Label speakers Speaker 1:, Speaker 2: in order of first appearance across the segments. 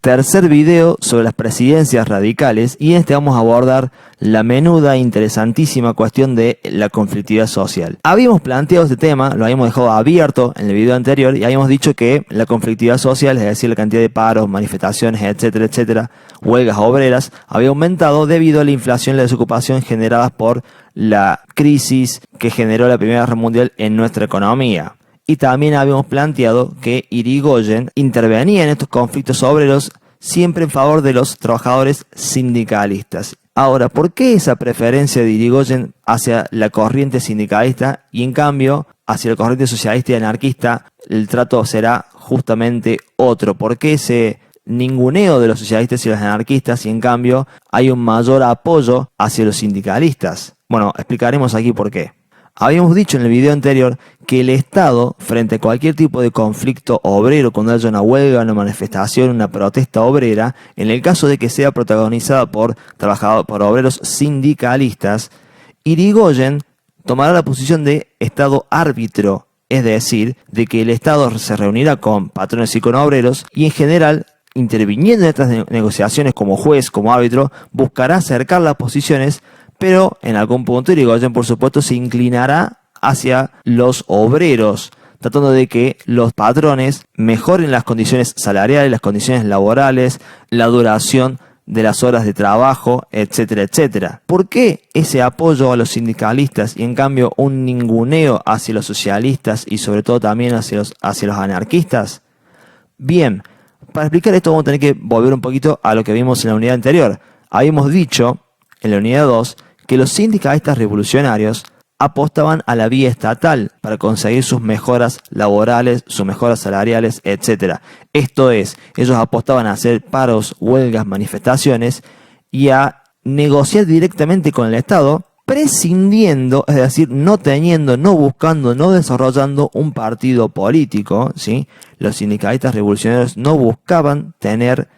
Speaker 1: Tercer video sobre las presidencias radicales, y en este vamos a abordar la menuda e interesantísima cuestión de la conflictividad social. Habíamos planteado este tema, lo habíamos dejado abierto en el video anterior y habíamos dicho que la conflictividad social, es decir, la cantidad de paros, manifestaciones, etcétera, etcétera, huelgas obreras, había aumentado debido a la inflación y la desocupación generadas por la crisis que generó la Primera Guerra Mundial en nuestra economía. Y también habíamos planteado que Irigoyen intervenía en estos conflictos obreros siempre en favor de los trabajadores sindicalistas. Ahora, ¿por qué esa preferencia de Irigoyen hacia la corriente sindicalista y en cambio hacia la corriente socialista y anarquista el trato será justamente otro? ¿Por qué ese ninguneo de los socialistas y los anarquistas y en cambio hay un mayor apoyo hacia los sindicalistas? Bueno, explicaremos aquí por qué. Habíamos dicho en el video anterior que el Estado, frente a cualquier tipo de conflicto obrero, cuando haya una huelga, una manifestación, una protesta obrera, en el caso de que sea protagonizada por obreros sindicalistas, Irigoyen tomará la posición de Estado árbitro, es decir, de que el Estado se reunirá con patrones y con obreros y en general, interviniendo en estas negociaciones como juez, como árbitro, buscará acercar las posiciones, pero en algún punto Irigoyen, por supuesto, se inclinará hacia los obreros, tratando de que los patrones mejoren las condiciones salariales, las condiciones laborales, la duración de las horas de trabajo, etcétera, etcétera. ¿Por qué ese apoyo a los sindicalistas y en cambio un ninguneo hacia los socialistas y sobre todo también hacia los anarquistas? Bien, para explicar esto vamos a tener que volver un poquito a lo que vimos en la unidad anterior. Habíamos dicho en la unidad 2 que los sindicalistas revolucionarios apostaban a la vía estatal para conseguir sus mejoras laborales, sus mejoras salariales, etc. Esto es, ellos apostaban a hacer paros, huelgas, manifestaciones y a negociar directamente con el Estado, prescindiendo, es decir, no teniendo, no buscando, no desarrollando un partido político, ¿sí? Los sindicalistas revolucionarios no buscaban tener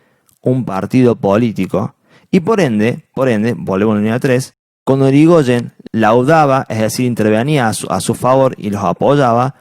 Speaker 1: un partido político y por ende, volvemos a la unidad 3, cuando Irigoyen laudaba, es decir, intervenía a su favor y los apoyaba,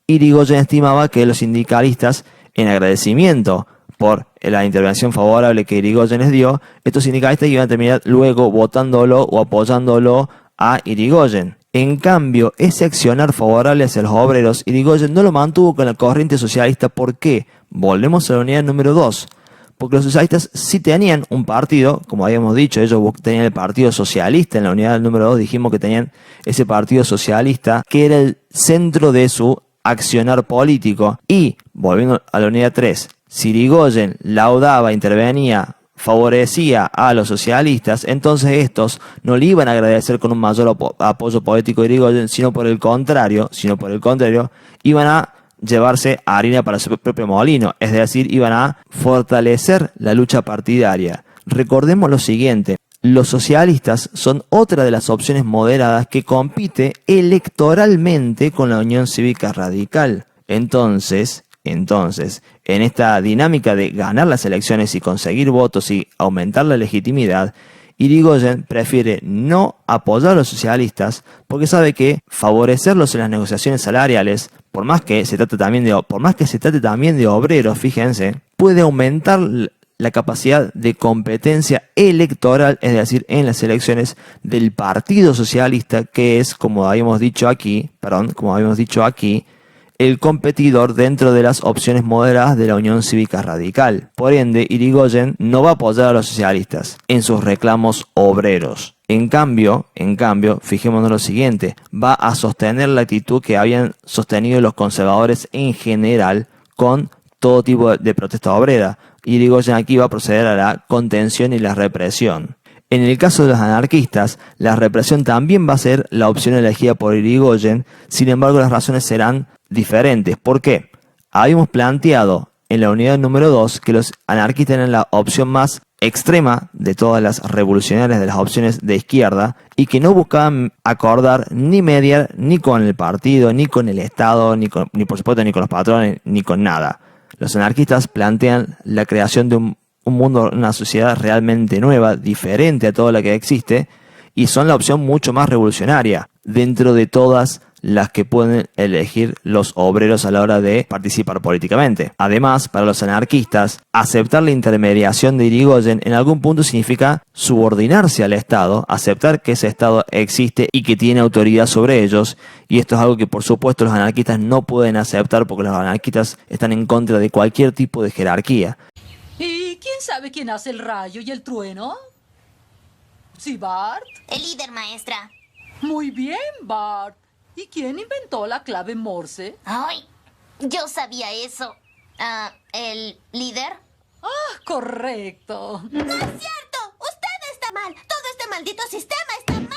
Speaker 1: Irigoyen estimaba que los sindicalistas, en agradecimiento por la intervención favorable que Irigoyen les dio, estos sindicalistas iban a terminar luego votándolo o apoyándolo a Irigoyen. En cambio, ese accionar favorable hacia los obreros, Irigoyen no lo mantuvo con la corriente socialista. ¿Por qué? Volvemos a la unidad número 2. Porque los socialistas sí tenían un partido, como habíamos dicho, ellos tenían el Partido Socialista, en la unidad número 2 dijimos que tenían ese Partido Socialista, que era el centro de su accionar político. Y, volviendo a la unidad 3, si Irigoyen laudaba, intervenía, favorecía a los socialistas, entonces estos no le iban a agradecer con un mayor apoyo político de Irigoyen, sino por el contrario, iban a llevarse harina para su propio molino, es decir, iban a fortalecer la lucha partidaria. Recordemos lo siguiente, los socialistas son otra de las opciones moderadas que compite electoralmente con la Unión Cívica Radical. Entonces, en esta dinámica de ganar las elecciones y conseguir votos y aumentar la legitimidad, Irigoyen prefiere no apoyar a los socialistas porque sabe que favorecerlos en las negociaciones salariales, por más que se trate también de obreros, fíjense, puede aumentar la capacidad de competencia electoral, es decir, en las elecciones del Partido Socialista, que es, como habíamos dicho aquí, el competidor dentro de las opciones moderadas de la Unión Cívica Radical. Por ende, Irigoyen no va a apoyar a los socialistas en sus reclamos obreros. En cambio, fijémonos lo siguiente, va a sostener la actitud que habían sostenido los conservadores en general con todo tipo de protesta obrera. Irigoyen aquí va a proceder a la contención y la represión. En el caso de los anarquistas, la represión también va a ser la opción elegida por Irigoyen, sin embargo las razones serán diferentes. ¿Por qué? Habíamos planteado en la unidad número 2 que los anarquistas eran la opción más extrema de todas las revolucionarias de las opciones de izquierda y que no buscaban acordar ni mediar ni con el partido, ni con el Estado, ni por supuesto ni con los patrones, ni con nada. Los anarquistas plantean la creación de un mundo, una sociedad realmente nueva, diferente a toda la que existe, y son la opción mucho más revolucionaria dentro de todas las que pueden elegir los obreros a la hora de participar políticamente. Además, para los anarquistas, aceptar la intermediación de Irigoyen en algún punto significa subordinarse al Estado, aceptar que ese Estado existe y que tiene autoridad sobre ellos, y esto es algo que por supuesto los anarquistas no pueden aceptar porque los anarquistas están en contra de cualquier tipo de jerarquía.
Speaker 2: ¿Y quién sabe quién hace el rayo y el trueno? ¿Sí, Bart?
Speaker 3: El líder, maestra.
Speaker 2: Muy bien, Bart. ¿Y quién inventó la clave Morse?
Speaker 3: Ay, yo sabía eso. ¿El líder?
Speaker 2: Ah, correcto.
Speaker 3: ¡No es cierto! ¡Usted está mal! ¡Todo este maldito sistema está mal!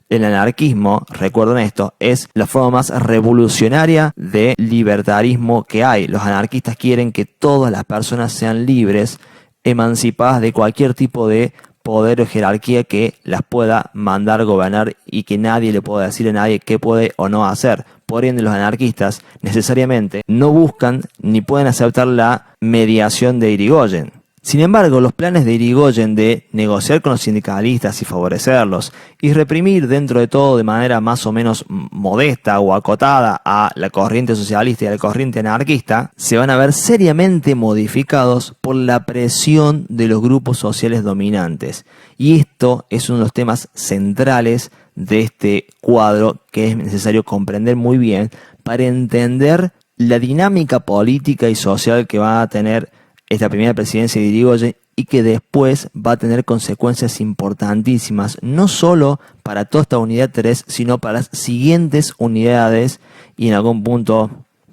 Speaker 1: El anarquismo, recuerden esto, es la forma más revolucionaria de libertarismo que hay. Los anarquistas quieren que todas las personas sean libres, emancipadas de cualquier tipo de poder o jerarquía que las pueda mandar gobernar y que nadie le pueda decir a nadie qué puede o no hacer. Por ende, los anarquistas necesariamente no buscan ni pueden aceptar la mediación de Irigoyen. Sin embargo, los planes de Irigoyen de negociar con los sindicalistas y favorecerlos y reprimir dentro de todo de manera más o menos modesta o acotada a la corriente socialista y a la corriente anarquista se van a ver seriamente modificados por la presión de los grupos sociales dominantes. Y esto es uno de los temas centrales de este cuadro que es necesario comprender muy bien para entender la dinámica política y social que va a tener esta primera presidencia de Irigoyen y que después va a tener consecuencias importantísimas, no solo para toda esta unidad 3, sino para las siguientes unidades y en algún punto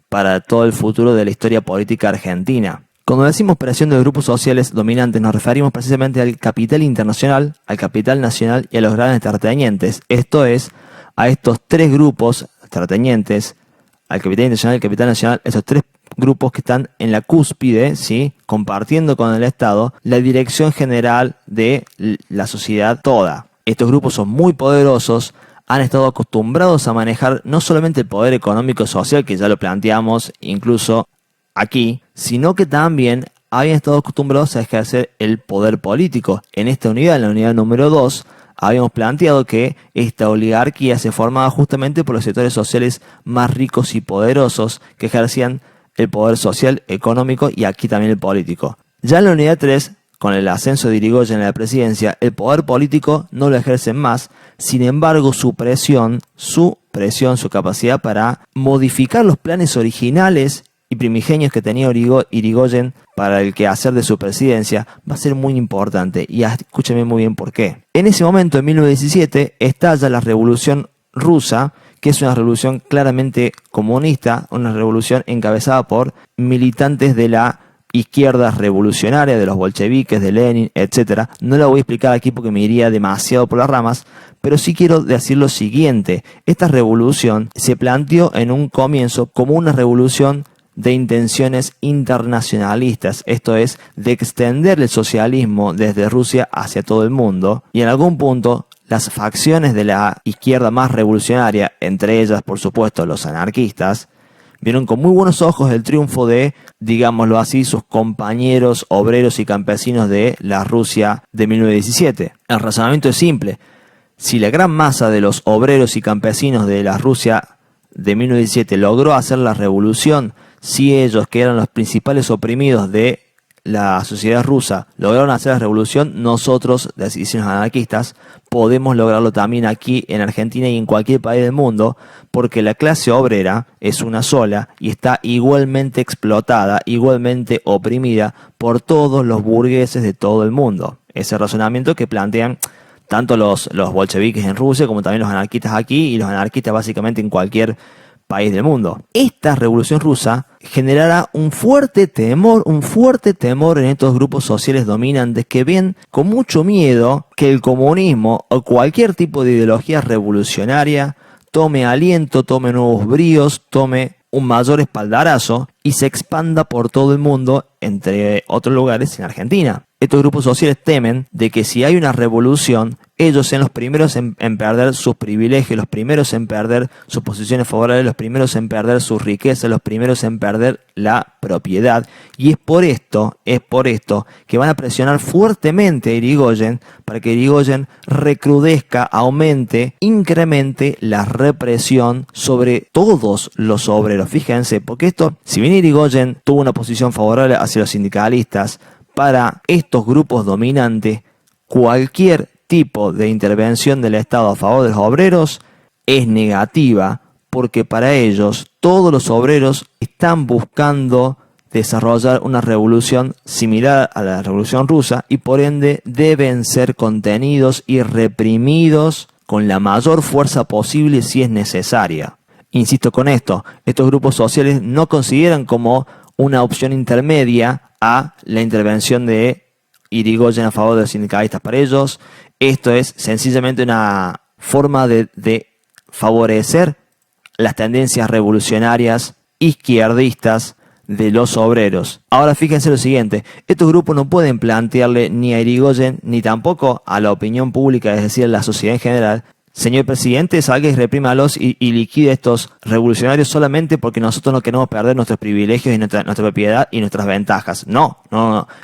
Speaker 1: para todo el futuro de la historia política argentina. Cuando decimos presión de grupos sociales dominantes nos referimos precisamente al capital internacional, al capital nacional y a los grandes terratenientes, esto es, a estos tres grupos terratenientes, al capital internacional y al capital nacional, esos tres grupos que están en la cúspide, ¿sí?, compartiendo con el Estado la dirección general de la sociedad toda. Estos grupos son muy poderosos, han estado acostumbrados a manejar no solamente el poder económico y social, que ya lo planteamos incluso aquí, sino que también habían estado acostumbrados a ejercer el poder político. En esta unidad, en la unidad número 2, habíamos planteado que esta oligarquía se formaba justamente por los sectores sociales más ricos y poderosos que ejercían el poder social, económico y aquí también el político. Ya en la unidad 3, con el ascenso de Irigoyen a la presidencia, el poder político no lo ejercen más, sin embargo su presión, su capacidad para modificar los planes originales y primigenios que tenía Irigoyen para el quehacer de su presidencia va a ser muy importante y escúchame muy bien por qué. En ese momento, en 1917, estalla la Revolución Rusa, que es una revolución claramente comunista, una revolución encabezada por militantes de la izquierda revolucionaria, de los bolcheviques, de Lenin, etc. No la voy a explicar aquí porque me iría demasiado por las ramas, pero sí quiero decir lo siguiente. Esta revolución se planteó en un comienzo como una revolución de intenciones internacionalistas, esto es, de extender el socialismo desde Rusia hacia todo el mundo, y en algún punto las facciones de la izquierda más revolucionaria, entre ellas por supuesto los anarquistas, vieron con muy buenos ojos el triunfo de, digámoslo así, sus compañeros obreros y campesinos de la Rusia de 1917. El razonamiento es simple: si la gran masa de los obreros y campesinos de la Rusia de 1917 logró hacer la revolución, si ellos, que eran los principales oprimidos de la sociedad rusa, lograron hacer la revolución, nosotros, las decisiones anarquistas, podemos lograrlo también aquí en Argentina y en cualquier país del mundo, porque la clase obrera es una sola y está igualmente explotada, igualmente oprimida por todos los burgueses de todo el mundo. Ese razonamiento que plantean tanto los bolcheviques en Rusia como también los anarquistas aquí y los anarquistas básicamente en cualquier país del mundo. Esta revolución rusa generará un fuerte temor en estos grupos sociales dominantes que ven con mucho miedo que el comunismo o cualquier tipo de ideología revolucionaria tome aliento, tome nuevos bríos, tome un mayor espaldarazo y se expanda por todo el mundo, entre otros lugares en Argentina. Estos grupos sociales temen de que si hay una revolución, ellos sean los primeros en perder sus privilegios, los primeros en perder sus posiciones favorables, los primeros en perder sus riquezas, los primeros en perder la propiedad. Y es por esto que van a presionar fuertemente a Irigoyen para que Irigoyen recrudezca, aumente, incremente la represión sobre todos los obreros. Fíjense, porque esto, si bien Irigoyen tuvo una posición favorable hacia los sindicalistas, para estos grupos dominantes, cualquier tipo de intervención del Estado a favor de los obreros es negativa, porque para ellos todos los obreros están buscando desarrollar una revolución similar a la revolución rusa y por ende deben ser contenidos y reprimidos con la mayor fuerza posible si es necesaria. Insisto con esto, estos grupos sociales no consideran como una opción intermedia a la intervención de Irigoyen a favor de los sindicalistas. Para ellos esto es sencillamente una forma de favorecer las tendencias revolucionarias izquierdistas de los obreros. Ahora fíjense lo siguiente, estos grupos no pueden plantearle ni a Irigoyen ni tampoco a la opinión pública, es decir, a la sociedad en general: señor presidente, salga y reprímalos y liquide a estos revolucionarios solamente porque nosotros no queremos perder nuestros privilegios y nuestra propiedad y nuestras ventajas. No.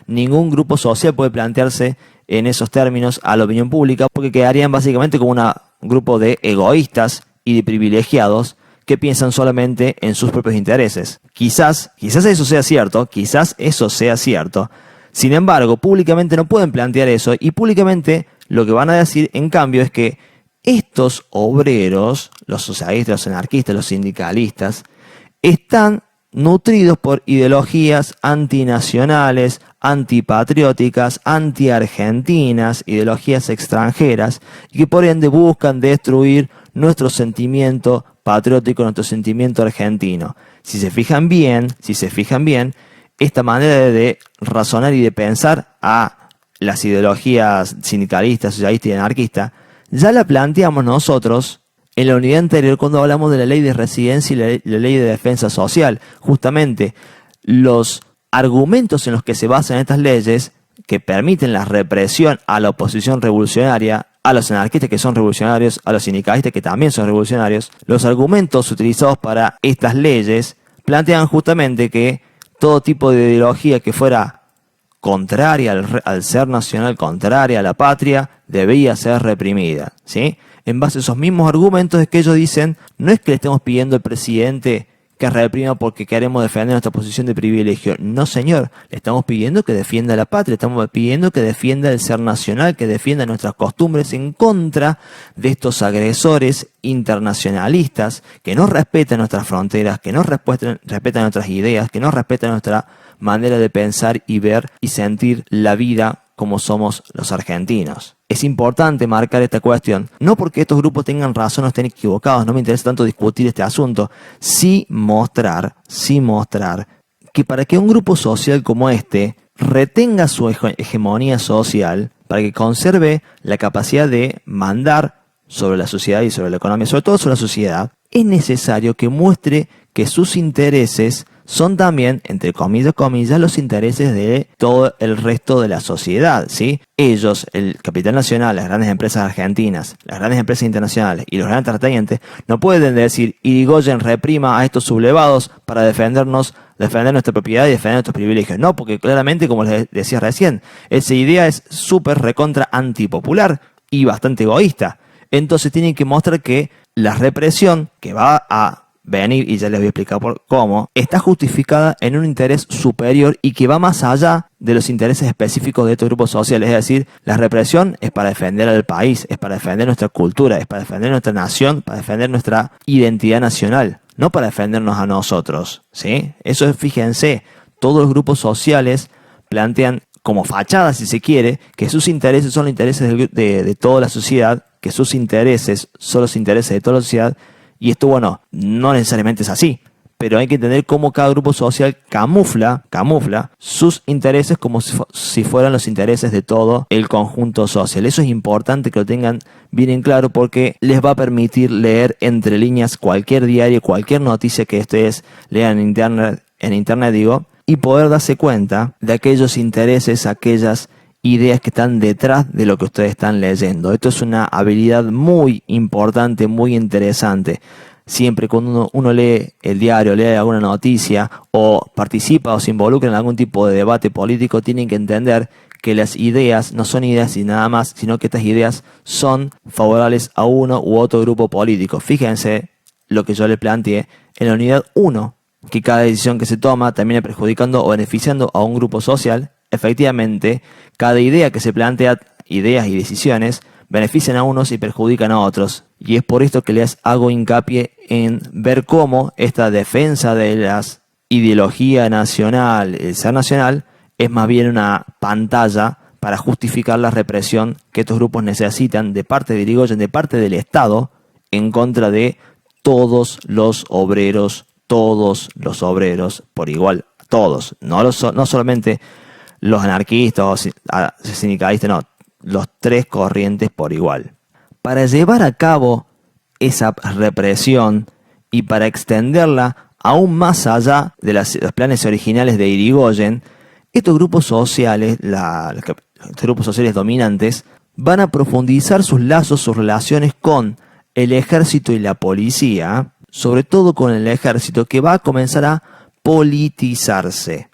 Speaker 1: Ningún grupo social puede plantearse en esos términos a la opinión pública, porque quedarían básicamente como un grupo de egoístas y de privilegiados que piensan solamente en sus propios intereses. Quizás eso sea cierto, Sin embargo, públicamente no pueden plantear eso, y públicamente lo que van a decir, en cambio, es que estos obreros, los socialistas, los anarquistas, los sindicalistas, están nutridos por ideologías antinacionales, antipatrióticas, antiargentinas, ideologías extranjeras, y que por ende buscan destruir nuestro sentimiento patriótico, nuestro sentimiento argentino. Si se fijan bien, esta manera de razonar y de pensar a las ideologías sindicalistas, socialistas y anarquistas, ya la planteamos nosotros en la unidad anterior cuando hablamos de la ley de residencia y la ley de defensa social. Justamente los argumentos en los que se basan estas leyes, que permiten la represión a la oposición revolucionaria, a los anarquistas que son revolucionarios, a los sindicalistas que también son revolucionarios, los argumentos utilizados para estas leyes plantean justamente que todo tipo de ideología que fuera contraria al ser nacional, contraria a la patria, debía ser reprimida, ¿sí? En base a esos mismos argumentos es que ellos dicen: no es que le estemos pidiendo al presidente que reprima porque queremos defender nuestra posición de privilegio. No, señor, le estamos pidiendo que defienda la patria, estamos pidiendo que defienda el ser nacional, que defienda nuestras costumbres en contra de estos agresores internacionalistas que no respetan nuestras fronteras, que no respetan nuestras ideas, que no respetan nuestra manera de pensar y ver y sentir la vida como somos los argentinos. Es importante marcar esta cuestión, no porque estos grupos tengan razón o estén equivocados, no me interesa tanto discutir este asunto, sí mostrar que para que un grupo social como este retenga su hegemonía social, para que conserve la capacidad de mandar sobre la sociedad y sobre la economía, sobre todo sobre la sociedad, es necesario que muestre que sus intereses son también, entre comillas, los intereses de todo el resto de la sociedad, ¿sí? Ellos, el capital nacional, las grandes empresas argentinas, las grandes empresas internacionales y los grandes terratenientes no pueden decir: Irigoyen reprima a estos sublevados para defender nuestra propiedad y defender nuestros privilegios. No, porque claramente, como les decía recién, esa idea es súper recontra antipopular y bastante egoísta. Entonces tienen que mostrar que la represión que va a venir, y ya les voy a explicar cómo, está justificada en un interés superior y que va más allá de los intereses específicos de estos grupos sociales. Es decir, la represión es para defender al país, es para defender nuestra cultura, es para defender nuestra nación, para defender nuestra identidad nacional, no para defendernos a nosotros, ¿sí? Eso es, fíjense, todos los grupos sociales plantean como fachada, si se quiere, que sus intereses son los intereses de toda la sociedad, que sus intereses son los intereses de toda la sociedad. Y esto, bueno, no necesariamente es así, pero hay que entender cómo cada grupo social camufla sus intereses como si fueran los intereses de todo el conjunto social. Eso es importante que lo tengan bien en claro, porque les va a permitir leer entre líneas cualquier diario, cualquier noticia que ustedes lean en internet, y poder darse cuenta de aquellos intereses, aquellas ideas que están detrás de lo que ustedes están leyendo. Esto es una habilidad muy importante, muy interesante. Siempre cuando uno lee el diario, lee alguna noticia o participa o se involucra en algún tipo de debate político, tienen que entender que las ideas no son ideas y nada más, sino que estas ideas son favorables a uno u otro grupo político. Fíjense lo que yo le planteé en la unidad 1, que cada decisión que se toma termina perjudicando o beneficiando a un grupo social. Efectivamente, cada idea que se plantea, ideas y decisiones, benefician a unos y perjudican a otros. Y es por esto que les hago hincapié en ver cómo esta defensa de la ideología nacional, el ser nacional, es más bien una pantalla para justificar la represión que estos grupos necesitan de parte de Irigoyen, de parte del Estado, en contra de todos los obreros por igual, todos, no solamente los anarquistas o sindicalistas, no, los tres corrientes por igual. Para llevar a cabo esa represión y para extenderla aún más allá de los planes originales de Irigoyen, estos grupos sociales, estos grupos sociales dominantes, van a profundizar sus lazos, sus relaciones con el ejército y la policía, sobre todo con el ejército, que va a comenzar a politizarse.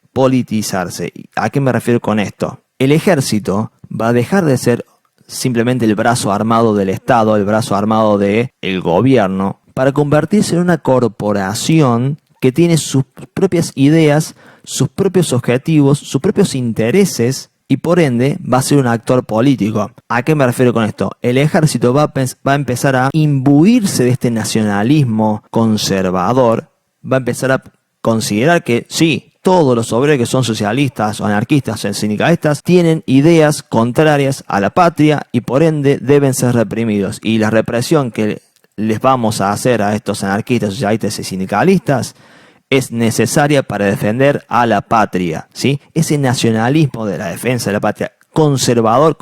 Speaker 1: ¿A qué me refiero con esto? El ejército va a dejar de ser simplemente el brazo armado del Estado, el brazo armado del gobierno, para convertirse en una corporación que tiene sus propias ideas, sus propios objetivos, sus propios intereses y por ende va a ser un actor político. ¿A qué me refiero con esto? El ejército va a empezar a imbuirse de este nacionalismo conservador, va a empezar a considerar que sí, todos los obreros que son socialistas o anarquistas o sindicalistas tienen ideas contrarias a la patria y por ende deben ser reprimidos. Y la represión que les vamos a hacer a estos anarquistas, socialistas y sindicalistas es necesaria para defender a la patria, ¿sí? Ese nacionalismo de la defensa de la patria, conservador,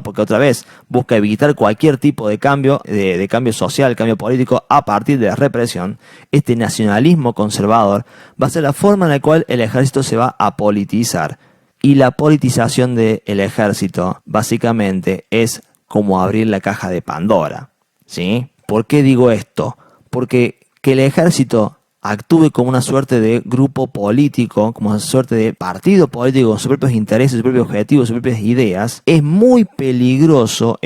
Speaker 1: porque otra vez busca evitar cualquier tipo de cambio, de cambio social, cambio político a partir de la represión. Este nacionalismo conservador va a ser la forma en la cual el ejército se va a politizar. Y la politización del ejército básicamente es como abrir la caja de Pandora, ¿sí? ¿Por qué digo esto? Porque que el ejército actúe como una suerte de grupo político, como una suerte de partido político con sus propios intereses, sus propios objetivos, sus propias ideas, es muy peligroso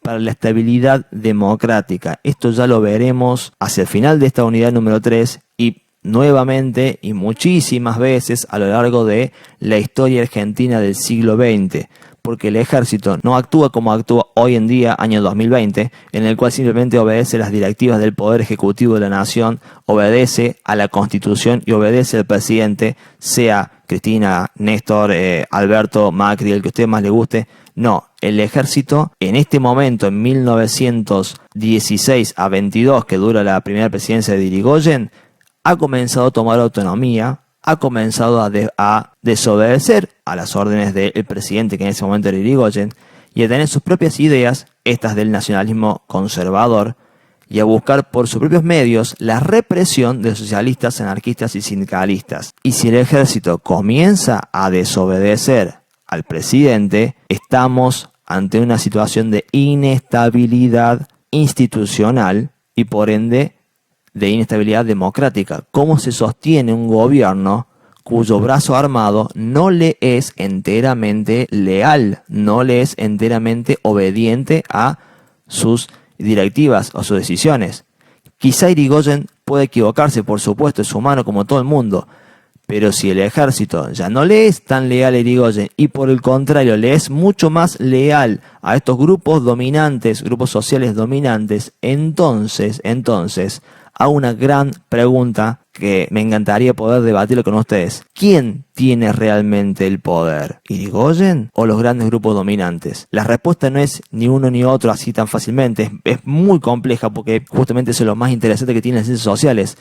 Speaker 1: para la estabilidad democrática. Esto ya lo veremos hacia el final de esta unidad número 3 y nuevamente y muchísimas veces a lo largo de la historia argentina del siglo XX. Porque el ejército no actúa como actúa hoy en día, año 2020, en el cual simplemente obedece las directivas del Poder Ejecutivo de la Nación, obedece a la Constitución y obedece al presidente, sea Cristina, Néstor, Alberto, Macri, el que a usted más le guste. No, el ejército en este momento, en 1916 a 22, que dura la primera presidencia de Irigoyen, ha comenzado a tomar autonomía, ha comenzado a desobedecer a las órdenes del presidente, que en ese momento era Irigoyen, y a tener sus propias ideas, estas del nacionalismo conservador, y a buscar por sus propios medios la represión de socialistas, anarquistas y sindicalistas. Y si el ejército comienza a desobedecer al presidente, estamos ante una situación de inestabilidad institucional y por ende de inestabilidad democrática. ¿Cómo se sostiene un gobierno cuyo brazo armado no le es enteramente leal, no le es enteramente obediente a sus directivas o sus decisiones? Quizá Irigoyen puede equivocarse, por supuesto, es humano como todo el mundo, pero si el ejército ya no le es tan leal a Irigoyen y por el contrario le es mucho más leal a estos grupos dominantes, grupos sociales dominantes, entonces hago una gran pregunta que me encantaría poder debatirlo con ustedes. ¿Quién tiene realmente el poder? ¿Irigoyen o los grandes grupos dominantes? La respuesta no es ni uno ni otro así tan fácilmente. Es muy compleja porque justamente eso es lo más interesante que tienen las ciencias sociales.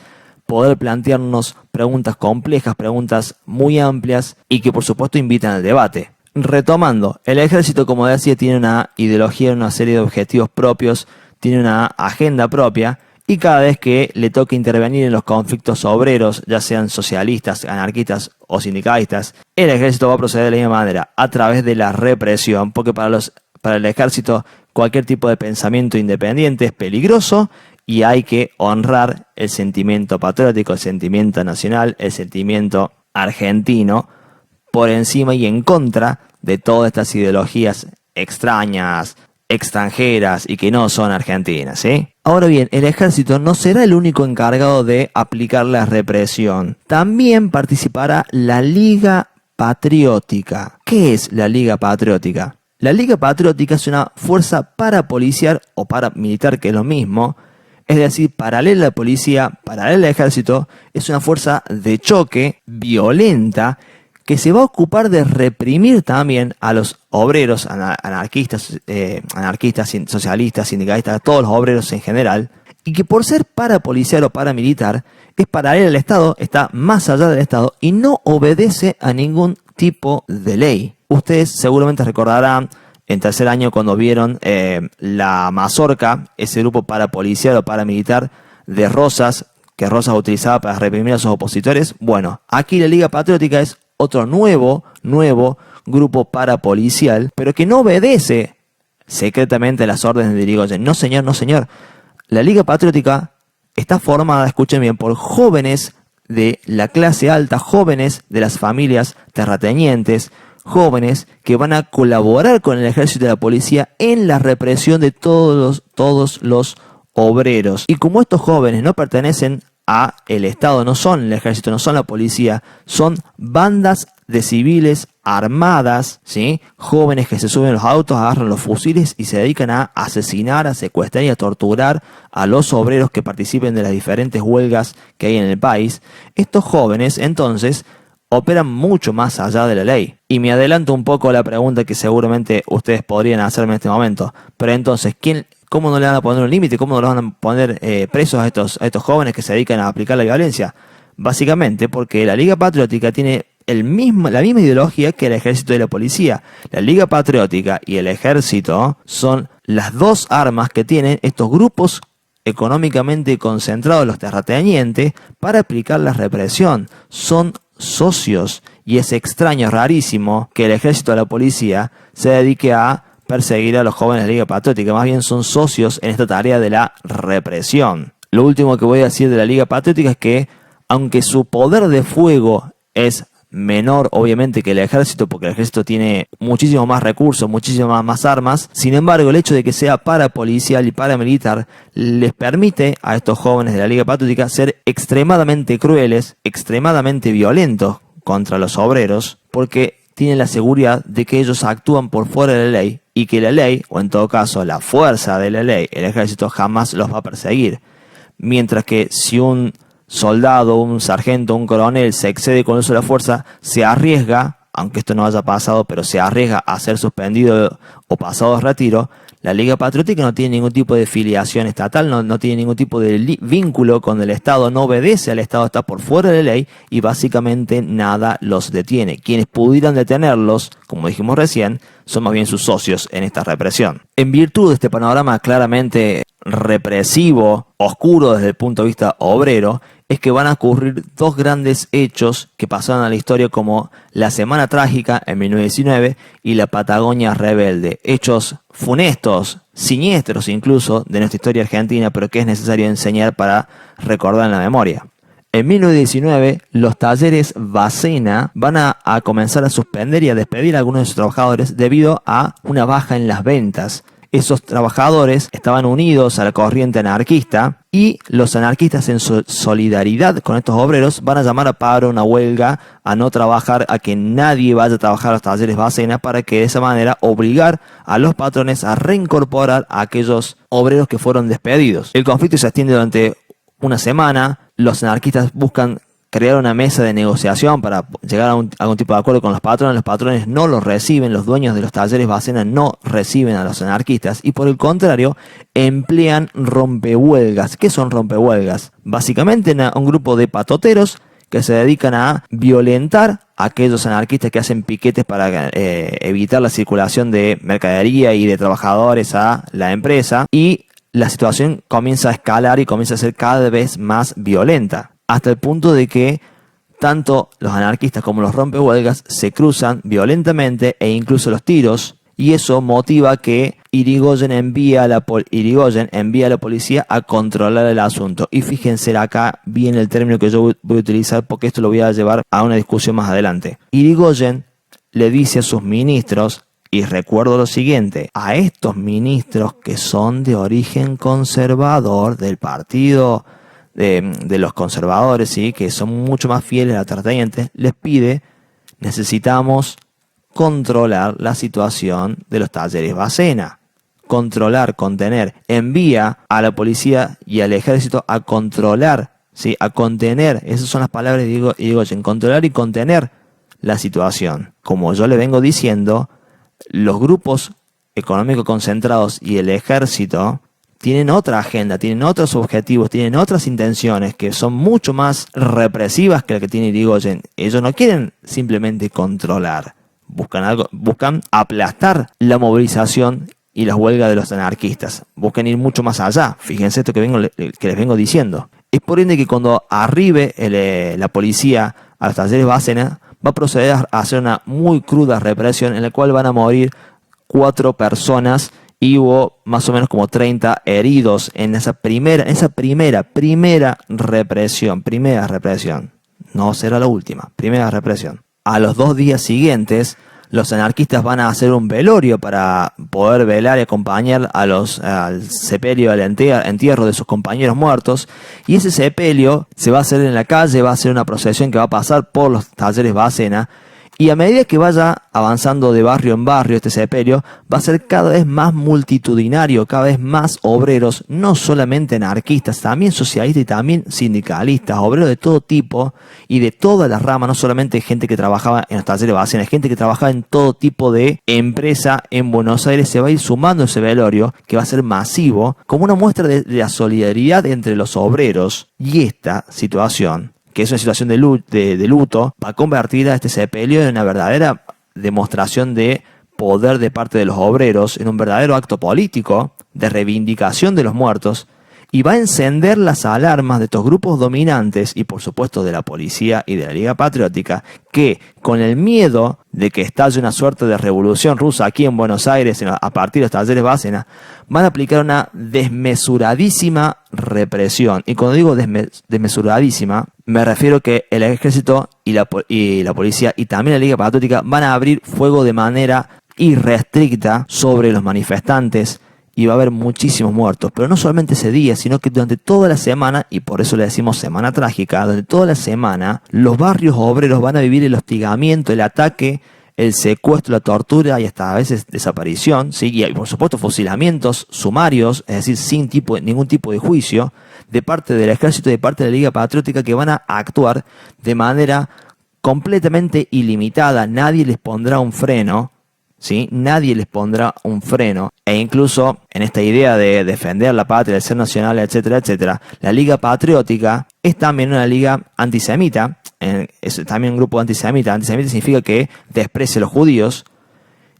Speaker 1: Poder plantearnos preguntas complejas, preguntas muy amplias y que por supuesto invitan al debate. Retomando, el ejército, como decía, tiene una ideología, una serie de objetivos propios, tiene una agenda propia. Y cada vez que le toque intervenir en los conflictos obreros, ya sean socialistas, anarquistas o sindicalistas, el ejército va a proceder de la misma manera, a través de la represión, porque para el ejército cualquier tipo de pensamiento independiente es peligroso y hay que honrar el sentimiento patriótico, el sentimiento nacional, el sentimiento argentino, por encima y en contra de todas estas ideologías extrañas, extranjeras y que no son argentinas, ¿sí? Ahora bien, el ejército no será el único encargado de aplicar la represión. También participará la Liga Patriótica. ¿Qué es la Liga Patriótica? La Liga Patriótica es una fuerza parapolicial o paramilitar, que es lo mismo, es decir, paralela a la policía, paralela al ejército, es una fuerza de choque violenta que se va a ocupar de reprimir también a los obreros, anarquistas, socialistas, sindicalistas, a todos los obreros en general, y que por ser parapolicial o paramilitar es paralela al Estado, está más allá del Estado y no obedece a ningún tipo de ley. Ustedes seguramente recordarán en tercer año cuando vieron la Mazorca, ese grupo parapolicial o paramilitar de Rosas, que Rosas utilizaba para reprimir a sus opositores. Bueno, aquí la Liga Patriótica es otro nuevo grupo parapolicial, pero que no obedece secretamente a las órdenes de Irigoyen. No señor, no señor. La Liga Patriótica está formada, escuchen bien, por jóvenes de la clase alta, jóvenes de las familias terratenientes, jóvenes que van a colaborar con el ejército y la policía en la represión de todos los obreros. Y como estos jóvenes no pertenecen a el Estado, no son el ejército, no son la policía, son bandas de civiles armadas, ¿sí? Jóvenes que se suben a los autos, agarran los fusiles y se dedican a asesinar, a secuestrar y a torturar a los obreros que participen de las diferentes huelgas que hay en el país. Estos jóvenes, entonces, operan mucho más allá de la ley. Y me adelanto un poco a la pregunta que seguramente ustedes podrían hacerme en este momento. Pero entonces, ¿cómo no le van a poner un límite? ¿Cómo no le van a poner presos a estos jóvenes que se dedican a aplicar la violencia? Básicamente porque la Liga Patriótica tiene la misma ideología que el ejército y la policía. La Liga Patriótica y el ejército son las dos armas que tienen estos grupos económicamente concentrados, los terratenientes, para aplicar la represión. Son socios y es extraño, rarísimo que el ejército o la policía se dedique a perseguir a los jóvenes de la Liga Patriótica. Más bien son socios en esta tarea de la represión. Lo último que voy a decir de la Liga Patriótica es que aunque su poder de fuego es menor obviamente que el ejército, porque el ejército tiene muchísimo más recursos, muchísimas más armas, sin embargo el hecho de que sea parapolicial y paramilitar les permite a estos jóvenes de la Liga Patriótica ser extremadamente crueles, extremadamente violentos contra los obreros, porque tienen la seguridad de que ellos actúan por fuera de la ley y que la ley, o en todo caso la fuerza de la ley, el ejército jamás los va a perseguir. Mientras que si un soldado, un sargento, un coronel se excede con el uso de la fuerza, se arriesga, aunque esto no haya pasado, pero se arriesga a ser suspendido o pasado de retiro. La Liga Patriótica no tiene ningún tipo de filiación estatal, no tiene ningún tipo de vínculo con el Estado, no obedece al Estado, está por fuera de la ley y básicamente nada los detiene. Quienes pudieran detenerlos, como dijimos recién, son más bien sus socios en esta represión. En virtud de este panorama claramente represivo, oscuro desde el punto de vista obrero, es que van a ocurrir dos grandes hechos que pasaron a la historia como la Semana Trágica en 1919 y la Patagonia Rebelde. Hechos funestos, siniestros incluso de nuestra historia argentina, pero que es necesario enseñar para recordar en la memoria. En 1919, los talleres Bacena van a comenzar a suspender y a despedir a algunos de sus trabajadores debido a una baja en las ventas. Esos trabajadores estaban unidos a la corriente anarquista y los anarquistas en su solidaridad con estos obreros van a llamar a paro, una huelga, a no trabajar, a que nadie vaya a trabajar a los talleres Bacena para que de esa manera obligar a los patrones a reincorporar a aquellos obreros que fueron despedidos. El conflicto se extiende durante una semana, los anarquistas buscan crear una mesa de negociación para llegar a algún tipo de acuerdo con los patrones no los reciben, los dueños de los talleres Bacena no reciben a los anarquistas y por el contrario emplean rompehuelgas. ¿Qué son rompehuelgas? Básicamente un grupo de patoteros que se dedican a violentar a aquellos anarquistas que hacen piquetes para evitar la circulación de mercadería y de trabajadores a la empresa y la situación comienza a escalar y comienza a ser cada vez más violenta. Hasta el punto de que tanto los anarquistas como los rompehuelgas se cruzan violentamente e incluso los tiros, y eso motiva que Irigoyen envía a la policía a controlar el asunto. Y fíjense acá bien el término que yo voy a utilizar, porque esto lo voy a llevar a una discusión más adelante. Irigoyen le dice a sus ministros, y recuerdo lo siguiente, a estos ministros que son de origen conservador del partido de los conservadores, ¿sí?, que son mucho más fieles a los terratenientes, les pide: necesitamos controlar la situación de los talleres Bacena. Controlar, contener. Envía a la policía y al ejército a controlar, ¿sí?, a contener. Esas son las palabras de Irigoyen: controlar y contener la situación. Como yo le vengo diciendo, los grupos económicos concentrados y el ejército tienen otra agenda, tienen otros objetivos, tienen otras intenciones que son mucho más represivas que la que tiene Irigoyen. Ellos no quieren simplemente controlar, buscan aplastar la movilización y las huelgas de los anarquistas, buscan ir mucho más allá. Fíjense esto que les vengo diciendo. Es por ende que cuando arribe la policía a los talleres Bacena, va a proceder a hacer una muy cruda represión en la cual van a morir 4 personas y hubo más o menos como 30 heridos en esa primera represión. No será la última, primera represión. A los 2 días siguientes, los anarquistas van a hacer un velorio para poder velar y acompañar al sepelio, al entierro de sus compañeros muertos. Y ese sepelio se va a hacer en la calle, va a ser una procesión que va a pasar por los talleres Bacena. Y a medida que vaya avanzando de barrio en barrio este sepelio, va a ser cada vez más multitudinario, cada vez más obreros, no solamente anarquistas, también socialistas y también sindicalistas, obreros de todo tipo y de todas las ramas, no solamente gente que trabajaba en los talleres Bacena, gente que trabajaba en todo tipo de empresa en Buenos Aires. Se va a ir sumando ese velorio, que va a ser masivo, como una muestra de la solidaridad entre los obreros. Y esta situación, que es una situación de luto, va a convertir a este sepelio en una verdadera demostración de poder de parte de los obreros, en un verdadero acto político de reivindicación de los muertos, y va a encender las alarmas de estos grupos dominantes y por supuesto de la policía y de la Liga Patriótica, que con el miedo de que estalle una suerte de revolución rusa aquí en Buenos Aires a partir de los talleres Bacena, van a aplicar una desmesuradísima represión. Y cuando digo desmesuradísima, me refiero que el ejército y la policía y también la Liga Patriótica van a abrir fuego de manera irrestricta sobre los manifestantes, y va a haber muchísimos muertos, pero no solamente ese día, sino que durante toda la semana, y por eso le decimos semana trágica, durante toda la semana, los barrios obreros van a vivir el hostigamiento, el ataque, el secuestro, la tortura y hasta a veces desaparición, ¿sí? Y por supuesto fusilamientos sumarios, es decir, sin ningún tipo de juicio, de parte del ejército y de parte de la Liga Patriótica, que van a actuar de manera completamente ilimitada. Nadie les pondrá un freno, ¿sí? Nadie les pondrá un freno. E incluso en esta idea de defender la patria, el ser nacional, etcétera, etcétera, la Liga Patriótica es también una liga antisemita, es también un grupo antisemita. Antisemita significa que desprecia a los judíos,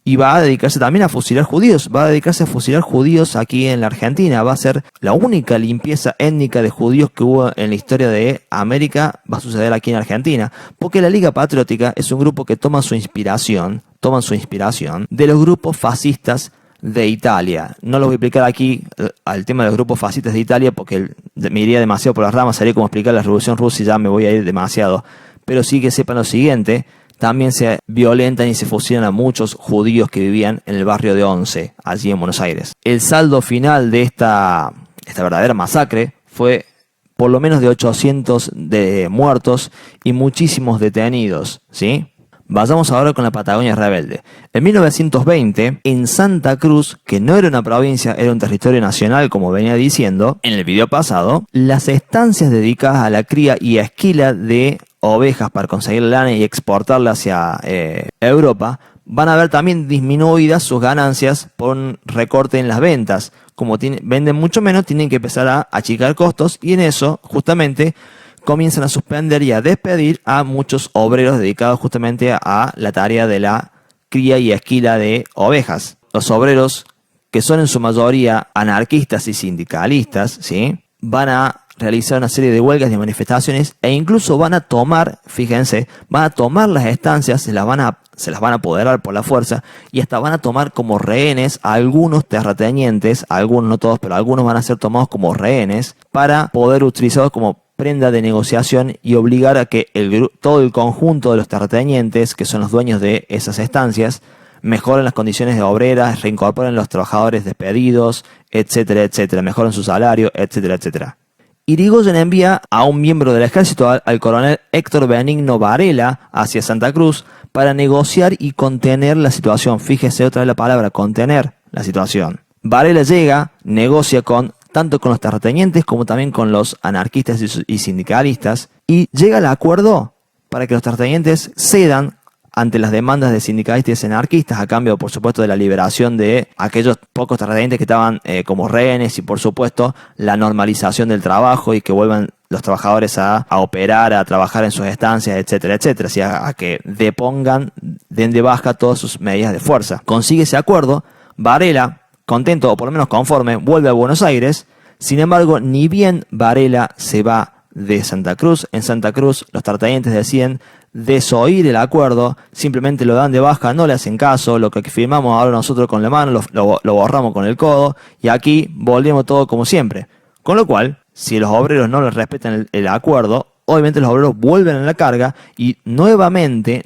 Speaker 1: y va a dedicarse también a fusilar judíos. Va a dedicarse a fusilar judíos aquí en la Argentina. Va a ser la única limpieza étnica de judíos que hubo en la historia de América. Va a suceder aquí en Argentina. Porque la Liga Patriótica es un grupo que toma su inspiración de los grupos fascistas de Italia. No lo voy a explicar aquí al tema de los grupos fascistas de Italia porque me iría demasiado por las ramas. Sería como explicar la Revolución Rusa y ya me voy a ir demasiado. Pero sí que sepan lo siguiente: también se violentan y se fusilan a muchos judíos que vivían en el barrio de Once, allí en Buenos Aires. El saldo final de esta verdadera masacre fue por lo menos de 800 de muertos y muchísimos detenidos, ¿sí? Vayamos ahora con la Patagonia rebelde. En 1920, en Santa Cruz, que no era una provincia, era un territorio nacional, como venía diciendo en el video pasado, las estancias dedicadas a la cría y esquila de ovejas para conseguir lana y exportarla hacia Europa, van a ver también disminuidas sus ganancias por un recorte en las ventas. Como venden mucho menos, tienen que empezar a achicar costos, y en eso justamente comienzan a suspender y a despedir a muchos obreros dedicados justamente a la tarea de la cría y esquila de ovejas. Los obreros, que son en su mayoría anarquistas y sindicalistas, ¿sí?, van a realizar una serie de huelgas, de manifestaciones, e incluso van a tomar, fíjense, van a tomar las estancias, se las van a apoderar por la fuerza, y hasta van a tomar como rehenes a algunos terratenientes, algunos, no todos, pero algunos van a ser tomados como rehenes para poder utilizarlos como prenda de negociación y obligar a que todo el conjunto de los terratenientes, que son los dueños de esas estancias, mejoren las condiciones de obreras, reincorporen los trabajadores despedidos, etcétera, etcétera, mejoren su salario, etcétera, etcétera. Irigoyen envía a un miembro del ejército, al coronel Héctor Benigno Varela, hacia Santa Cruz para negociar y contener la situación. Fíjese otra vez la palabra, contener la situación. Varela llega, negocia tanto con los terratenientes como también con los anarquistas y sindicalistas, y llega al acuerdo para que los terratenientes cedan ante las demandas de sindicalistas y anarquistas, a cambio, por supuesto, de la liberación de aquellos pocos terratenientes que estaban como rehenes, y, por supuesto, la normalización del trabajo y que vuelvan los trabajadores a operar, a trabajar en sus estancias, etcétera, etcétera, así a que den de baja todas sus medidas de fuerza. Consigue ese acuerdo, Varela, contento o por lo menos conforme, vuelve a Buenos Aires. Sin embargo, ni bien Varela se va de Santa Cruz, en Santa Cruz los terratenientes deciden desoír el acuerdo, simplemente lo dan de baja, no le hacen caso, lo que firmamos ahora nosotros con la mano lo borramos con el codo, y aquí volvemos todo como siempre. Con lo cual, si los obreros no les respetan el acuerdo, obviamente los obreros vuelven a la carga y nuevamente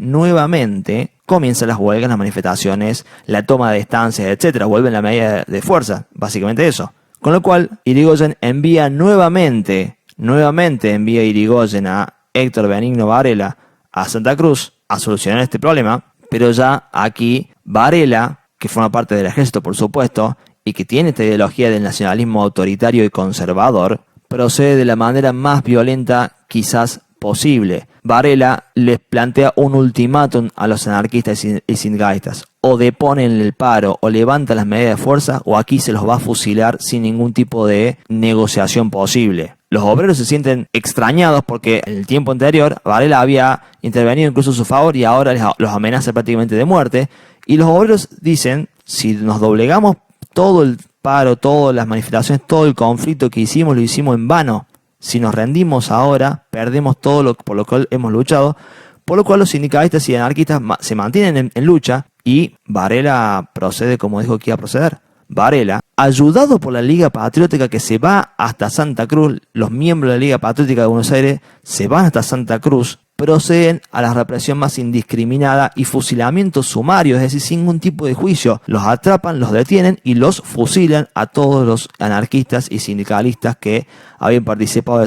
Speaker 1: comienzan las huelgas, las manifestaciones, la toma de estancias, etcétera, vuelven la medida de fuerza, básicamente eso. Con lo cual, Irigoyen envía nuevamente envía Irigoyen a Héctor Benigno Varela a Santa Cruz a solucionar este problema, pero ya aquí Varela, que forma parte del ejército por supuesto, y que tiene esta ideología del nacionalismo autoritario y conservador, procede de la manera más violenta quizás posible. Varela les plantea un ultimátum a los anarquistas y sindicalistas: o deponen el paro o levantan las medidas de fuerza, o aquí se los va a fusilar sin ningún tipo de negociación posible. Los obreros se sienten extrañados porque en el tiempo anterior Varela había intervenido incluso a su favor y ahora los amenaza prácticamente de muerte. Y los obreros dicen: si nos doblegamos, todo el paro, todas las manifestaciones, todo el conflicto que hicimos, lo hicimos en vano. Si nos rendimos ahora, perdemos todo por lo cual hemos luchado. Por lo cual los sindicalistas y anarquistas se mantienen en lucha, y Varela procede como dijo que iba a proceder. Varela, ayudado por la Liga Patriótica, que se va hasta Santa Cruz, los miembros de la Liga Patriótica de Buenos Aires se van hasta Santa Cruz, proceden a la represión más indiscriminada y fusilamiento sumario, es decir, sin ningún tipo de juicio. Los atrapan, los detienen y los fusilan a todos los anarquistas y sindicalistas que habían participado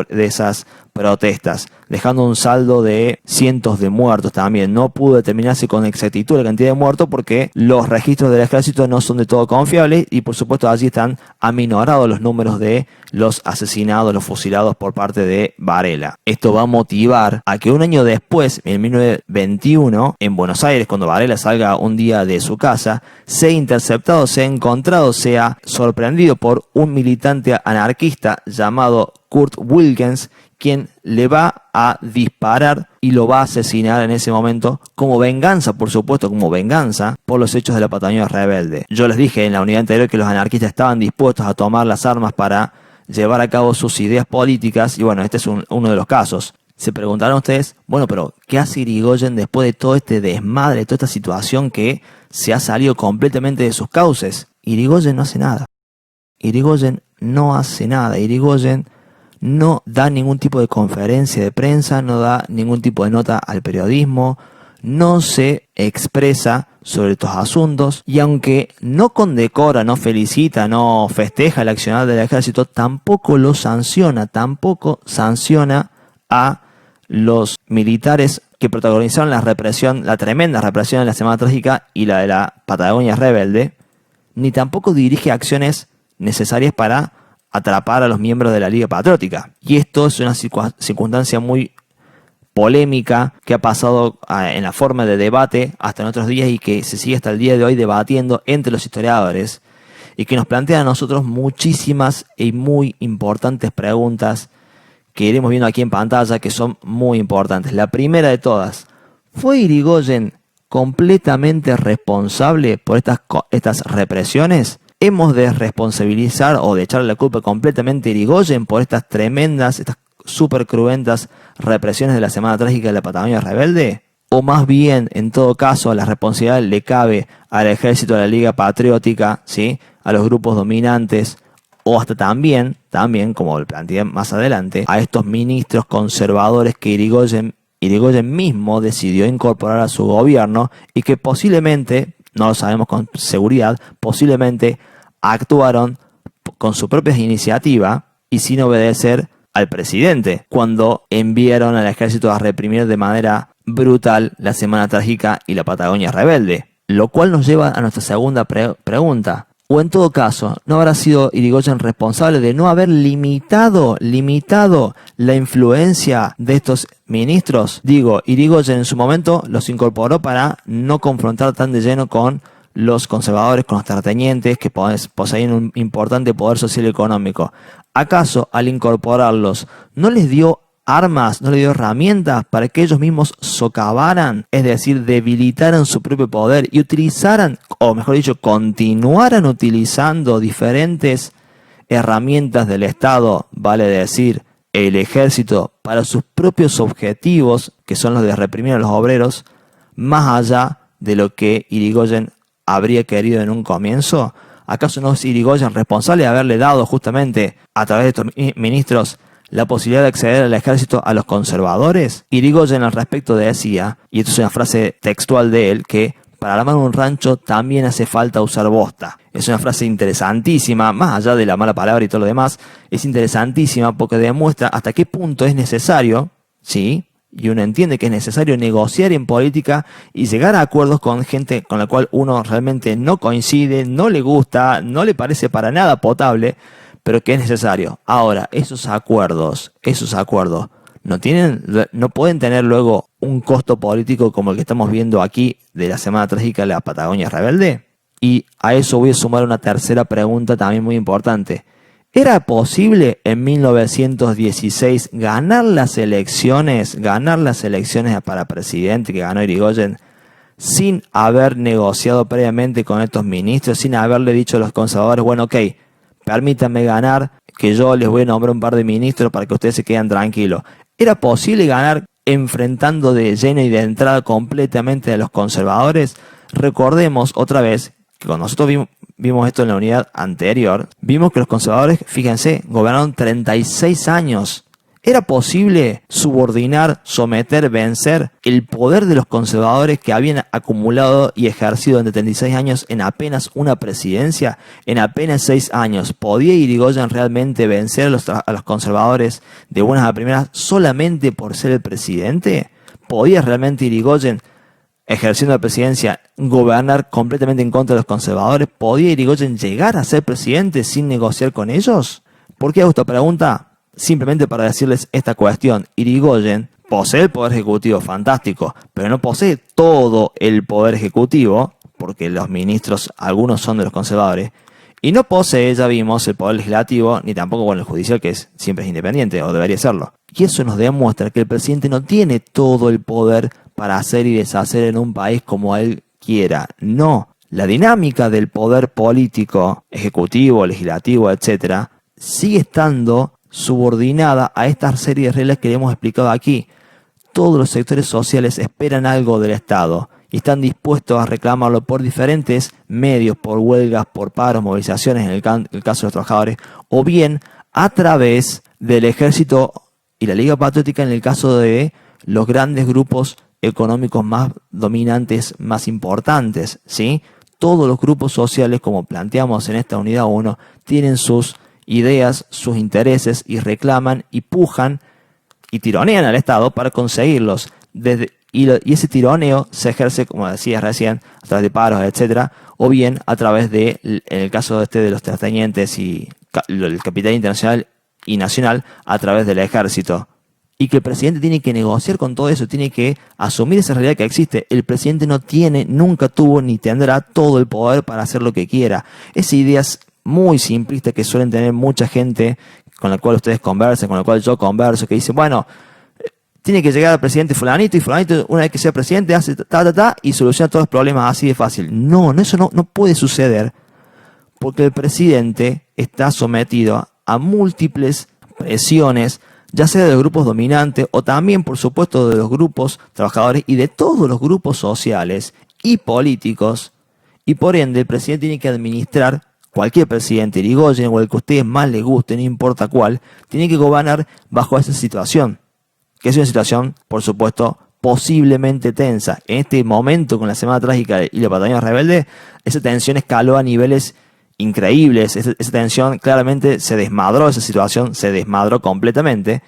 Speaker 1: de esas protestas, dejando un saldo de cientos de muertos también. No pudo determinarse con exactitud la cantidad de muertos porque los registros del ejército no son de todo confiables, y por supuesto allí están aminorados los números de los asesinados, los fusilados por parte de Varela. Esto va a motivar a que un año después, en 1921, en Buenos Aires, cuando Varela salga un día de su casa, sea interceptado, sea encontrado, sea sorprendido por un militante anarquista llamado Kurt Wilkens, quien le va a disparar y lo va a asesinar en ese momento, como venganza, por supuesto, como venganza por los hechos de la Patagonia Rebelde. Yo les dije en la unidad anterior que los anarquistas estaban dispuestos a tomar las armas para llevar a cabo sus ideas políticas, y bueno, este es uno de los casos. Se preguntarán ustedes, bueno, pero ¿qué hace Irigoyen después de todo este desmadre, toda esta situación que se ha salido completamente de sus cauces? Irigoyen no hace nada. Irigoyen no hace nada. Irigoyen no da ningún tipo de conferencia de prensa, no da ningún tipo de nota al periodismo, no se expresa sobre estos asuntos, y aunque no condecora, no felicita, no festeja el accionar del ejército, tampoco lo sanciona, tampoco sanciona a los militares que protagonizaron la tremenda represión de la Semana Trágica y la de la Patagonia Rebelde, ni tampoco dirige acciones necesarias para atrapar a los miembros de la Liga Patriótica. Y esto es una circunstancia muy polémica que ha pasado en la forma de debate hasta en otros días, y que se sigue hasta el día de hoy debatiendo entre los historiadores, y que nos plantea a nosotros muchísimas y muy importantes preguntas que iremos viendo aquí en pantalla, que son muy importantes. La primera de todas: ¿fue Irigoyen completamente responsable por estas represiones? hemos de responsabilizar o de echarle la culpa completamente a Irigoyen por estas tremendas, estas súper cruentas represiones de la Semana Trágica de la Patagonia Rebelde? ¿O más bien, en todo caso, la responsabilidad le cabe al ejército de la Liga Patriótica, ¿sí?, a los grupos dominantes, o hasta también, como lo planteé más adelante, a estos ministros conservadores que Irigoyen mismo decidió incorporar a su gobierno y que posiblemente, no lo sabemos con seguridad, posiblemente actuaron con su propia iniciativa y sin obedecer al presidente cuando enviaron al ejército a reprimir de manera brutal la Semana Trágica y la Patagonia Rebelde. Lo cual nos lleva a nuestra segunda pregunta. O en todo caso, ¿no habrá sido Irigoyen responsable de no haber limitado la influencia de estos ministros? Digo, Irigoyen en su momento los incorporó para no confrontar tan de lleno con los conservadores, con los terratenientes que poseían un importante poder social y económico. ¿Acaso al incorporarlos no les dio armas, no les dio herramientas para que ellos mismos socavaran, es decir, debilitaran su propio poder y utilizaran, o mejor dicho, continuaran utilizando diferentes herramientas del Estado, vale decir, el ejército, para sus propios objetivos, que son los de reprimir a los obreros, más allá de lo que Irigoyen habría querido en un comienzo? ¿Acaso no es Irigoyen responsable de haberle dado justamente a través de estos ministros la posibilidad de acceder al ejército a los conservadores? Irigoyen al respecto decía, y esto es una frase textual de él, que para armar un rancho también hace falta usar bosta. Es una frase interesantísima, más allá de la mala palabra y todo lo demás, es interesantísima porque demuestra hasta qué punto es necesario, ¿sí?, y uno entiende que es necesario negociar en política y llegar a acuerdos con gente con la cual uno realmente no coincide, no le gusta, no le parece para nada potable, pero que es necesario. Ahora, esos acuerdos no pueden tener luego un costo político como el que estamos viendo aquí de la Semana Trágica de la Patagonia Rebelde. Y a eso voy a sumar una tercera pregunta también muy importante. ¿Era posible en 1916 ganar las elecciones para presidente que ganó Irigoyen sin haber negociado previamente con estos ministros, sin haberle dicho a los conservadores, bueno, ok, permítanme ganar, que yo les voy a nombrar un par de ministros para que ustedes se queden tranquilos? ¿Era posible ganar enfrentando de lleno y de entrada completamente a los conservadores? Recordemos otra vez que cuando nosotros vimos esto en la unidad anterior, vimos que los conservadores, fíjense, gobernaron 36 años. ¿Era posible subordinar, someter, vencer el poder de los conservadores que habían acumulado y ejercido en 36 años en apenas una presidencia? En apenas 6 años. ¿Podía Irigoyen realmente vencer a los conservadores de buenas a primeras solamente por ser el presidente? ¿Podía realmente Irigoyen, ejerciendo la presidencia, gobernar completamente en contra de los conservadores? ¿Podía Irigoyen llegar a ser presidente sin negociar con ellos? ¿Por qué hago esta pregunta? Simplemente para decirles esta cuestión. Irigoyen posee el poder ejecutivo, fantástico, pero no posee todo el poder ejecutivo, porque los ministros, algunos son de los conservadores, y no posee, ya vimos, el poder legislativo, ni tampoco el judicial, que siempre es independiente, o debería serlo. Y eso nos demuestra que el presidente no tiene todo el poder para hacer y deshacer en un país como él quiera. No. La dinámica del poder político, ejecutivo, legislativo, etcétera, sigue estando subordinada a esta serie de reglas que hemos explicado aquí. Todos los sectores sociales esperan algo del Estado y están dispuestos a reclamarlo por diferentes medios, por huelgas, por paros, movilizaciones en el caso de los trabajadores, o bien a través del ejército y la Liga Patriótica en el caso de los grandes grupos económicos más dominantes, más importantes, ¿sí? Todos los grupos sociales, como planteamos en esta unidad 1, tienen sus ideas, sus intereses y reclaman y pujan y tironean al Estado para conseguirlos. Y ese tironeo se ejerce, como decías recién, a través de paros, etcétera, o bien a través de, en el caso de los terratenientes y el capital internacional y nacional, a través del ejército. Y que el presidente tiene que negociar con todo eso, tiene que asumir esa realidad que existe. El presidente no tiene, nunca tuvo ni tendrá todo el poder para hacer lo que quiera. Esa idea es muy simplista que suelen tener mucha gente con la cual ustedes conversan, con la cual yo converso, que dice, bueno, tiene que llegar al presidente fulanito y fulanito una vez que sea presidente hace y soluciona todos los problemas así de fácil. No, eso no puede suceder, Porque el presidente está sometido a múltiples presiones, ya sea de los grupos dominantes o también, por supuesto, de los grupos trabajadores y de todos los grupos sociales y políticos. Y por ende, el presidente tiene que administrar, cualquier presidente, Irigoyen o el que a ustedes más les guste, no importa cuál, tiene que gobernar bajo esa situación, que es una situación, por supuesto, posiblemente tensa. En este momento, con la Semana Trágica y la Patagonia Rebelde, esa tensión escaló a niveles increíbles. Esa tensión claramente se desmadró, esa situación se desmadró completamente,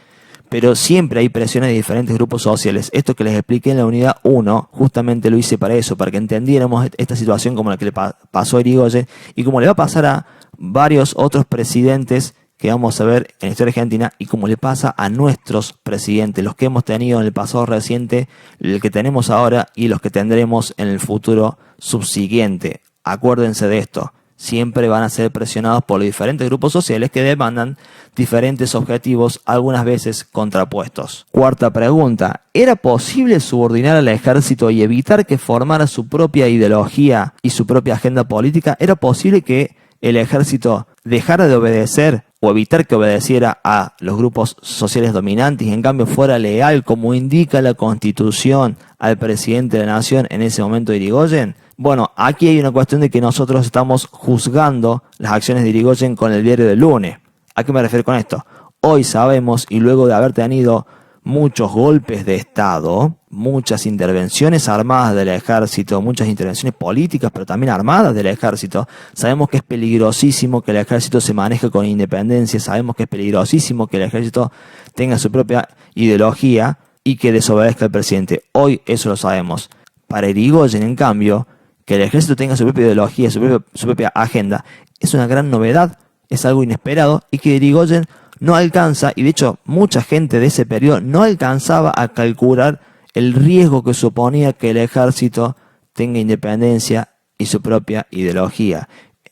Speaker 1: pero siempre hay presiones de diferentes grupos sociales. Esto que les expliqué en la unidad 1, justamente lo hice para eso, para que entendiéramos esta situación como la que le pasó a Irigoyen y como le va a pasar a varios otros presidentes que vamos a ver en la historia argentina y como le pasa a nuestros presidentes, los que hemos tenido en el pasado reciente, el que tenemos ahora y los que tendremos en el futuro subsiguiente. Acuérdense de esto. Siempre van a ser presionados por los diferentes grupos sociales que demandan diferentes objetivos, algunas veces contrapuestos. Cuarta pregunta. ¿Era posible subordinar al ejército y evitar que formara su propia ideología y su propia agenda política? ¿Era posible que el ejército dejara de obedecer o evitar que obedeciera a los grupos sociales dominantes y en cambio fuera leal, como indica la Constitución, al presidente de la Nación, en ese momento de Irigoyen? Bueno, aquí hay una cuestión de que nosotros estamos juzgando las acciones de Irigoyen con el diario del lunes. ¿A qué me refiero con esto? Hoy sabemos, y luego de haber tenido muchos golpes de Estado, muchas intervenciones armadas del ejército, muchas intervenciones políticas, pero también armadas del ejército, sabemos que es peligrosísimo que el ejército se maneje con independencia, sabemos que es peligrosísimo que el ejército tenga su propia ideología y que desobedezca al presidente. Hoy eso lo sabemos. Para Irigoyen, en cambio, que el ejército tenga su propia ideología, su propia agenda, es una gran novedad, es algo inesperado y que Irigoyen no alcanza, y de hecho mucha gente de ese periodo no alcanzaba a calcular el riesgo que suponía que el ejército tenga independencia y su propia ideología.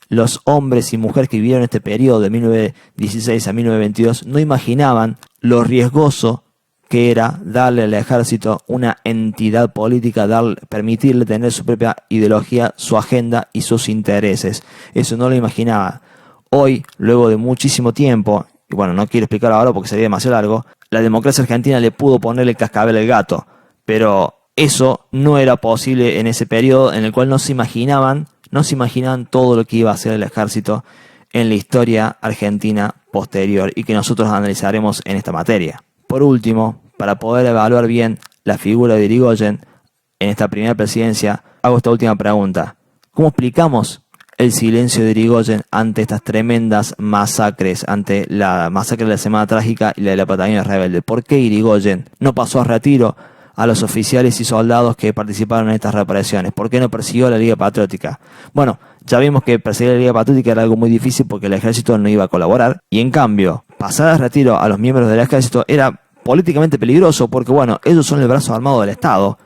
Speaker 1: Los hombres y mujeres que vivieron este periodo de 1916 a 1922 no imaginaban lo riesgoso que era darle al ejército una entidad política, permitirle tener su propia ideología, su agenda y sus intereses. Eso no lo imaginaba. Hoy, luego de muchísimo tiempo, y bueno, no quiero explicar ahora porque sería demasiado largo, la democracia argentina le pudo ponerle el cascabel al gato, pero eso no era posible en ese periodo en el cual no se imaginaban todo lo que iba a hacer el ejército en la historia argentina posterior y que nosotros analizaremos en esta materia. Por último, para poder evaluar bien la figura de Irigoyen en esta primera presidencia, hago esta última pregunta. ¿Cómo explicamos el silencio de Irigoyen ante estas tremendas masacres, ante la masacre de la Semana Trágica y la de la Patagonia Rebelde? ¿Por qué Irigoyen no pasó a retiro a los oficiales y soldados que participaron en estas represiones? ¿Por qué no persiguió a la Liga Patriótica? Bueno, ya vimos que perseguir a la Liga Patriótica era algo muy difícil porque el ejército no iba a colaborar y en cambio, pasar a retiro a los miembros del ejército era políticamente peligroso porque, bueno, ellos son el brazo armado del Estado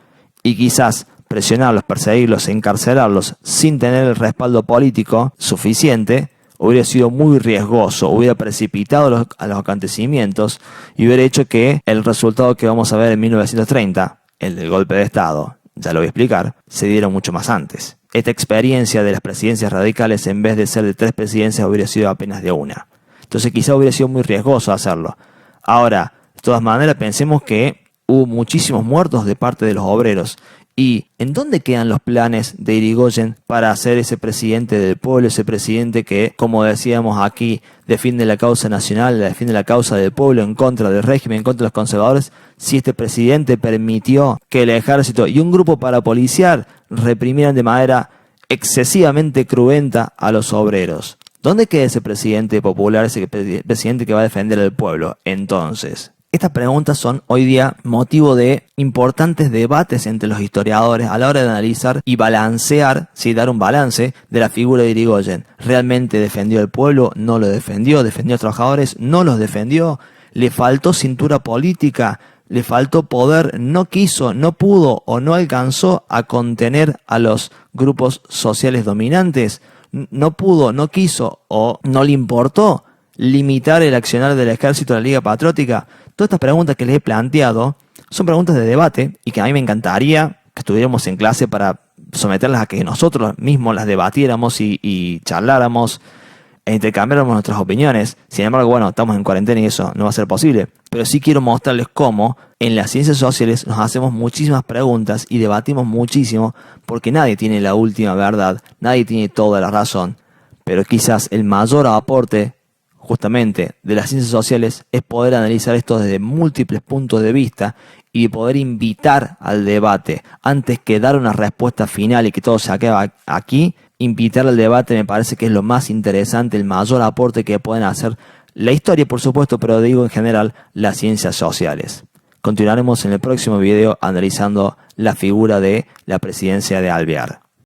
Speaker 1: y quizás presionarlos, perseguirlos, encarcelarlos sin tener el respaldo político suficiente hubiera sido muy riesgoso, hubiera precipitado a los acontecimientos y hubiera hecho que el resultado que vamos a ver en 1930, el del golpe de Estado, ya lo voy a explicar, se diera mucho más antes. Esta experiencia de las presidencias radicales, en vez de ser de 3 presidencias, hubiera sido apenas de 1. Entonces quizá hubiera sido muy riesgoso hacerlo. Ahora, de todas maneras, pensemos que hubo muchísimos muertos de parte de los obreros. ¿Y en dónde quedan los planes de Irigoyen para ser ese presidente del pueblo, ese presidente que, como decíamos aquí, defiende la causa nacional, defiende la causa del pueblo en contra del régimen, en contra de los conservadores? Si este presidente permitió que el ejército y un grupo parapolicial reprimieran de manera excesivamente cruenta a los obreros. ¿Dónde queda ese presidente popular, ese presidente que va a defender al pueblo? Entonces, estas preguntas son hoy día motivo de importantes debates entre los historiadores a la hora de analizar y balancear, dar un balance de la figura de Irigoyen. ¿Realmente defendió al pueblo? ¿No lo defendió? ¿Defendió a los trabajadores? ¿No los defendió? ¿Le faltó cintura política? ¿Le faltó poder? ¿No quiso, no pudo o no alcanzó a contener a los grupos sociales dominantes? ¿No pudo, no quiso o no le importó limitar el accionar del ejército de la Liga Patriótica? Todas estas preguntas que les he planteado son preguntas de debate y que a mí me encantaría que estuviéramos en clase para someterlas a que nosotros mismos las debatiéramos y charláramos e intercambiáramos nuestras opiniones. Sin embargo, bueno, estamos en cuarentena y eso no va a ser posible. Pero sí quiero mostrarles cómo en las ciencias sociales nos hacemos muchísimas preguntas y debatimos muchísimo, porque nadie tiene la última verdad, nadie tiene toda la razón. Pero quizás el mayor aporte justamente de las ciencias sociales es poder analizar esto desde múltiples puntos de vista y poder invitar al debate antes que dar una respuesta final y que todo se acabe aquí. Invitar al debate me parece que es lo más interesante, el mayor aporte que pueden hacer la historia, por supuesto, pero digo en general las ciencias sociales. Continuaremos en el próximo video analizando la figura de la presidencia de Alvear.